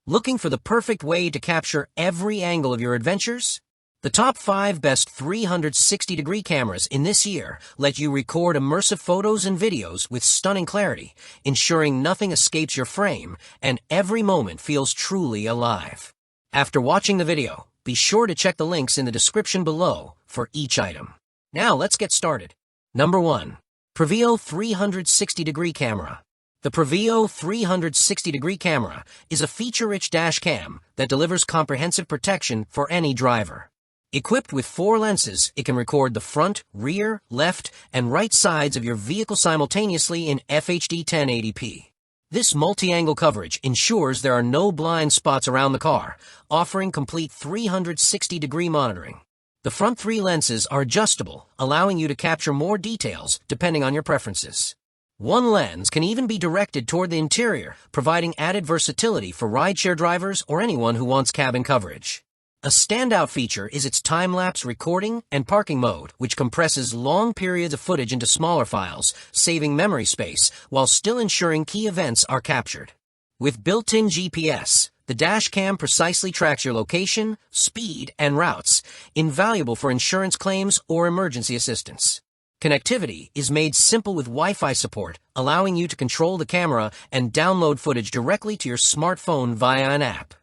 Looking for the perfect way to capture every angle of your adventures? The top 5 best 360-degree cameras in this year let you record immersive photos and videos with stunning clarity, ensuring nothing escapes your frame and every moment feels truly alive. After watching the video, be sure to check the links in the description below for each item. Now let's get started. Number 1. PRUVEEO 360-degree camera. The PRUVEEO 360-degree camera is a feature-rich dash cam that delivers comprehensive protection for any driver. Equipped with 4 lenses, it can record the front, rear, left, and right sides of your vehicle simultaneously in FHD 1080p. This multi-angle coverage ensures there are no blind spots around the car, offering complete 360-degree monitoring. The front 3 lenses are adjustable, allowing you to capture more details depending on your preferences. One lens can even be directed toward the interior, providing added versatility for rideshare drivers or anyone who wants cabin coverage. A standout feature is its time-lapse recording and parking mode, which compresses long periods of footage into smaller files, saving memory space while still ensuring key events are captured. With built-in GPS, the dash cam precisely tracks your location, speed, and routes, invaluable for insurance claims or emergency assistance. Connectivity is made simple with Wi-Fi support, allowing you to control the camera and download footage directly to your smartphone via an app.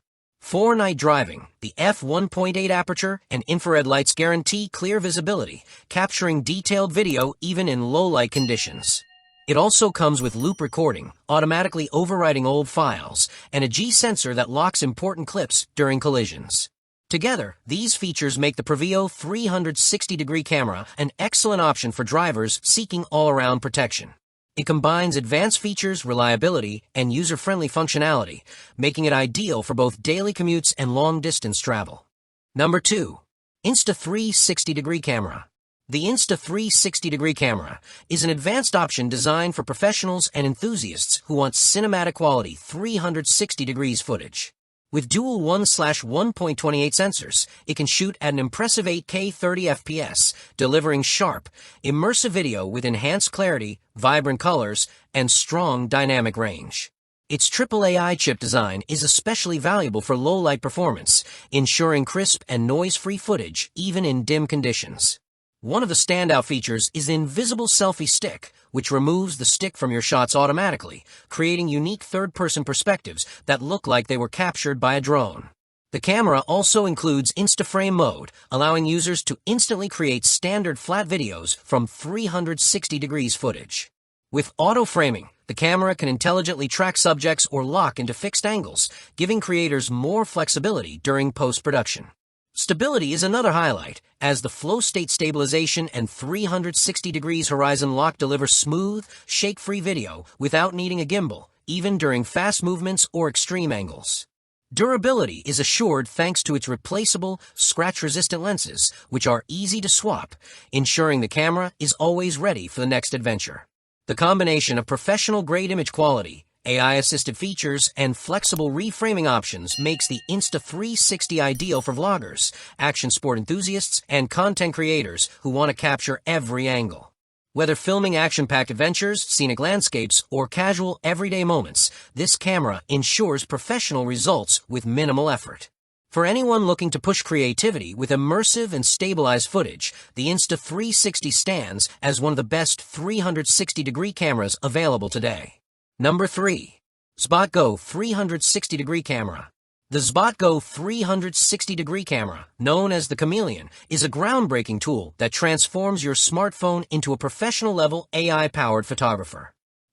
For night driving, the f1.8 aperture and infrared lights guarantee clear visibility, capturing detailed video even in low-light conditions. It also comes with loop recording, automatically overwriting old files, and a G sensor that locks important clips during collisions. Together, these features make the PRUVEEO 360-degree camera an excellent option for drivers seeking all-around protection. It combines advanced features, reliability, and user-friendly functionality, making it ideal for both daily commutes and long-distance travel. Number 2. Insta360-degree camera. The Insta360-degree camera is an advanced option designed for professionals and enthusiasts who want cinematic quality 360 degrees footage. With dual 1/1.28 sensors, it can shoot at an impressive 8K 30 FPS, delivering sharp, immersive video with enhanced clarity, vibrant colors, and strong dynamic range. Its AAA chip design is especially valuable for low-light performance, ensuring crisp and noise-free footage even in dim conditions. One of the standout features is the invisible selfie stick, which removes the stick from your shots automatically, creating unique third-person perspectives that look like they were captured by a drone. The camera also includes InstaFrame mode, allowing users to instantly create standard flat videos from 360 degrees footage. With auto-framing, the camera can intelligently track subjects or lock into fixed angles, giving creators more flexibility during post-production. Stability is another highlight, as the flow state stabilization and 360 degrees horizon lock deliver smooth, shake-free video without needing a gimbal, even during fast movements or extreme angles. Durability is assured thanks to its replaceable, scratch-resistant lenses, which are easy to swap, ensuring the camera is always ready for the next adventure. The combination of professional-grade image quality, AI-assisted features, and flexible reframing options makes the Insta360 ideal for vloggers, action sport enthusiasts, and content creators who want to capture every angle. Whether filming action-packed adventures, scenic landscapes, or casual everyday moments, this camera ensures professional results with minimal effort. For anyone looking to push creativity with immersive and stabilized footage, the Insta360 stands as one of the best 360-degree cameras available today. Number 3. XbotGo 360-degree camera. The XbotGo 360-degree camera, known as the Chameleon, is a groundbreaking tool that transforms your smartphone into a professional-level AI-powered photographer.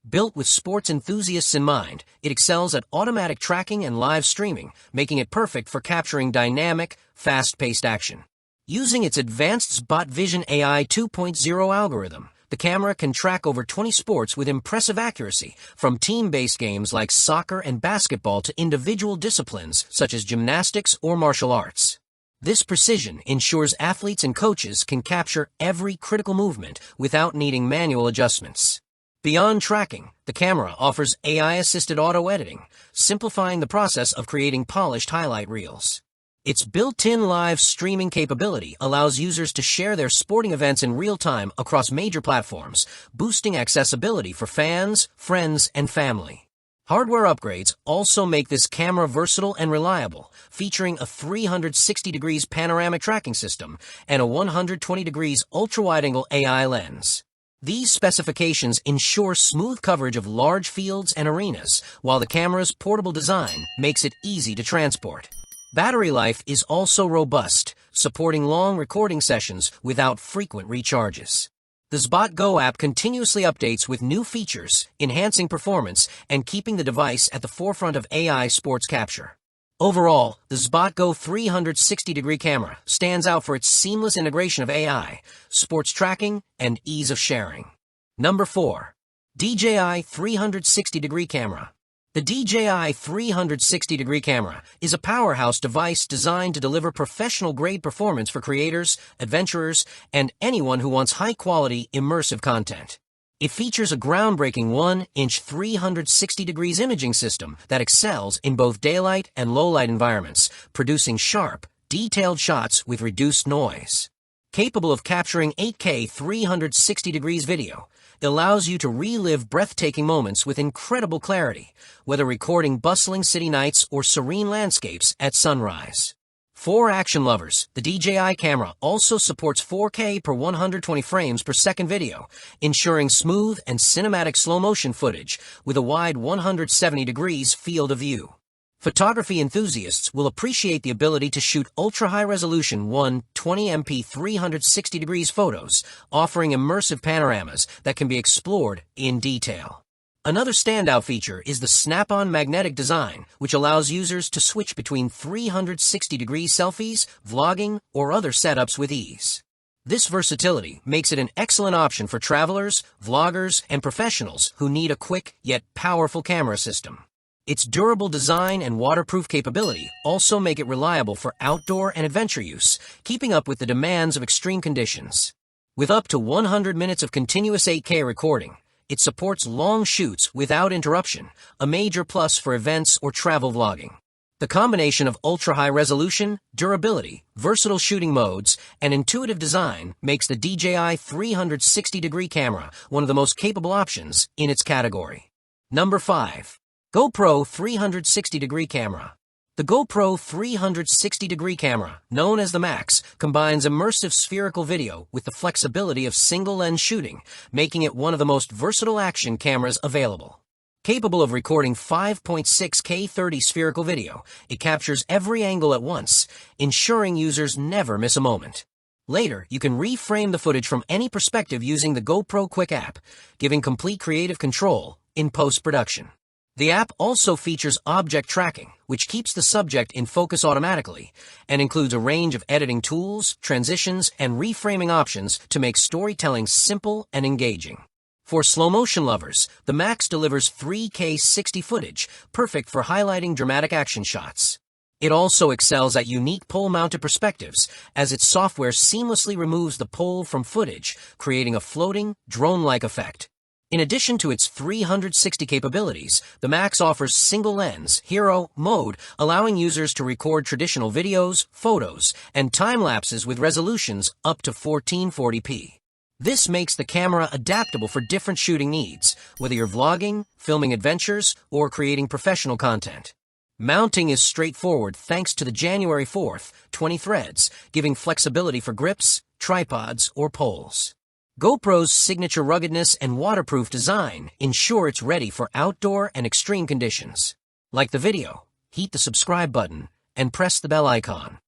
Built with sports enthusiasts in mind, it excels at automatic tracking and live streaming, making it perfect for capturing dynamic, fast-paced action. Using its advanced XbotVision AI 2.0 algorithm, the camera can track over 20 sports with impressive accuracy, from team-based games like soccer and basketball to individual disciplines such as gymnastics or martial arts. This precision ensures athletes and coaches can capture every critical movement without needing manual adjustments. Beyond tracking, the camera offers AI-assisted auto-editing, simplifying the process of creating polished highlight reels. Its built-in live streaming capability allows users to share their sporting events in real time across major platforms, boosting accessibility for fans, friends, and family. Hardware upgrades also make this camera versatile and reliable, featuring a 360 degrees panoramic tracking system and a 120 degrees ultra-wide-angle AI lens. These specifications ensure smooth coverage of large fields and arenas, while the camera's portable design makes it easy to transport. Battery life is also robust, supporting long recording sessions without frequent recharges. The XbotGo app continuously updates with new features, enhancing performance and keeping the device at the forefront of AI sports capture. Overall, the XbotGo 360-degree camera stands out for its seamless integration of AI, sports tracking, and ease of sharing. Number 4. DJI 360-degree camera. The DJI 360-degree camera is a powerhouse device designed to deliver professional-grade performance for creators, adventurers, and anyone who wants high-quality, immersive content. It features a groundbreaking 1-inch 360 degrees imaging system that excels in both daylight and low-light environments, producing sharp, detailed shots with reduced noise. Capable of capturing 8K 360 degrees video, it allows you to relive breathtaking moments with incredible clarity, whether recording bustling city nights or serene landscapes at sunrise. For action lovers, the DJI camera also supports 4K per 120 frames per second video, ensuring smooth and cinematic slow-motion footage with a wide 170 degrees field of view. Photography enthusiasts will appreciate the ability to shoot ultra-high-resolution 120MP 360 degrees photos, offering immersive panoramas that can be explored in detail. Another standout feature is the snap-on magnetic design, which allows users to switch between 360-degree selfies, vlogging, or other setups with ease. This versatility makes it an excellent option for travelers, vloggers, and professionals who need a quick yet powerful camera system. Its durable design and waterproof capability also make it reliable for outdoor and adventure use, keeping up with the demands of extreme conditions. With up to 100 minutes of continuous 8K recording, it supports long shoots without interruption, a major plus for events or travel vlogging. The combination of ultra-high resolution, durability, versatile shooting modes, and intuitive design makes the DJI 360-degree camera one of the most capable options in its category. Number 5. GoPro 360-degree camera. The GoPro 360-degree camera, known as the Max, combines immersive spherical video with the flexibility of single-lens shooting, making it one of the most versatile action cameras available. Capable of recording 5.6K 30 spherical video, it captures every angle at once, ensuring users never miss a moment. Later, you can reframe the footage from any perspective using the GoPro Quick app, giving complete creative control in post-production. The app also features object tracking, which keeps the subject in focus automatically, and includes a range of editing tools, transitions, and reframing options to make storytelling simple and engaging. For slow-motion lovers, the Max delivers 3K 60 footage, perfect for highlighting dramatic action shots. It also excels at unique pole-mounted perspectives, as its software seamlessly removes the pole from footage, creating a floating, drone-like effect. In addition to its 360 capabilities, the Max offers single-lens, hero mode, allowing users to record traditional videos, photos, and time-lapses with resolutions up to 1440p. This makes the camera adaptable for different shooting needs, whether you're vlogging, filming adventures, or creating professional content. Mounting is straightforward thanks to the January 4th 20 threads, giving flexibility for grips, tripods, or poles. GoPro's signature ruggedness and waterproof design ensure it's ready for outdoor and extreme conditions. Like the video, hit the subscribe button and press the bell icon.